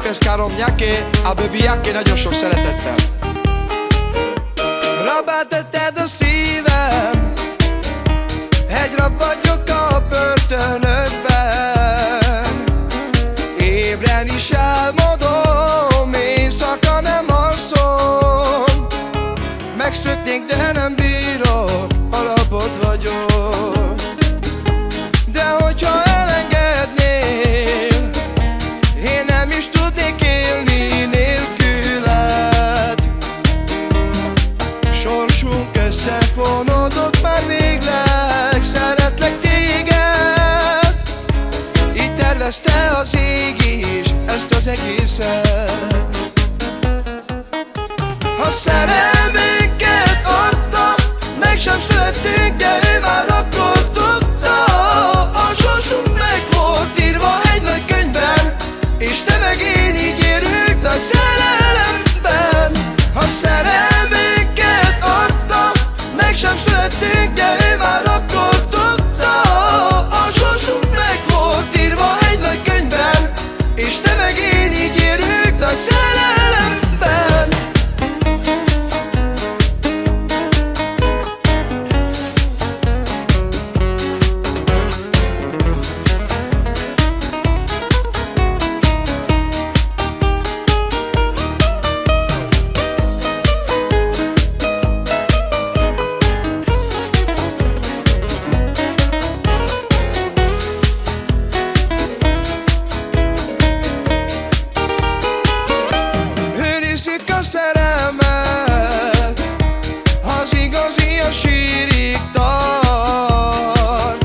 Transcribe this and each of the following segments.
pescaron nyake, a baby yake nagyon sok szeretettel. Rabbá tetted a szívem, egy rab vagyok a börtönödben. Ébren is álmodom, éjszaka nem alszom. Megszöknék, de nem bírok, alapod vagyok. De hogyha elengednél, én nem is tudnék élni nélküled. Sorsunk összefonódott már végleg, szeretlek téged. Így tervezte az ég is ezt az egészet. Ha szerelménket adta, meg sem születtünk, de ő már akkor tudta. A sorsunk meg volt írva egy nagy könyvben, és te meg én így élünk nagy szerelemben. Ha szerelménket adta, meg sem születtünk, de ő már akkor tudta. A sorsunk meg volt írva egy nagy könyvben, és te meg én így élünk nagy szerelemben. A szerelmet, az igazi a sírig tart.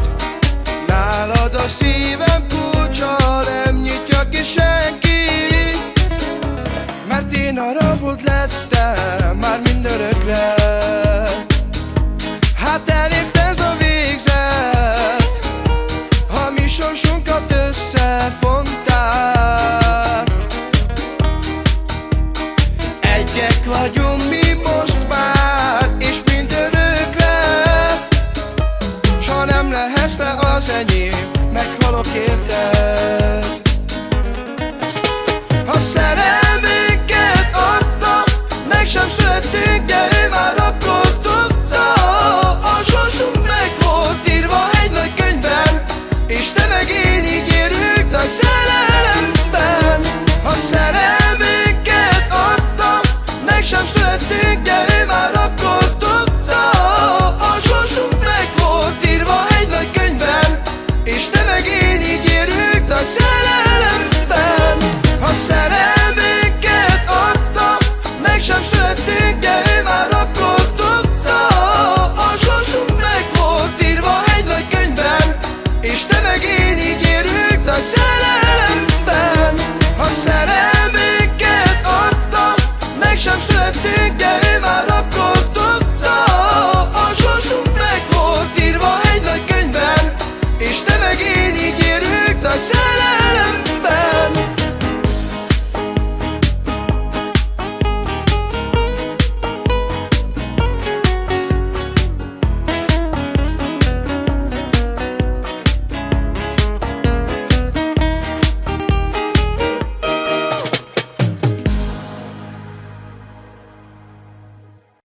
Nálad a szívem kulcsa nem nyitja ki senki, mert én a rabod lettem már mindörökre. Hát elért ez a végzet, ha mi sorsunkat összefonták. Egyek vagyunk mi most már, és mindörökre. S ha nem lehetsz te az enyém, meghalok érted. Ha szerelménket adta, meg sem születtünk, de ő már akkor tudta. A sorsunk meg volt írva egy nagy könyvben, és te meg én így élünk nagy szerelemben. Ha szerelménket adta, meg sem születtünk, de ő már akkor tudta. A sorsunk meg volt írva egy nagy könyvben, és te meg én így élünk nagy szerelemben. Ha szerelménket adta, meg sem születtünk, de ő már akkor tudta. A sorsunk meg volt írva egy nagy könyvben, és te meg én így élünk nagy szerelemben. Ha szerelménket adta, meg sem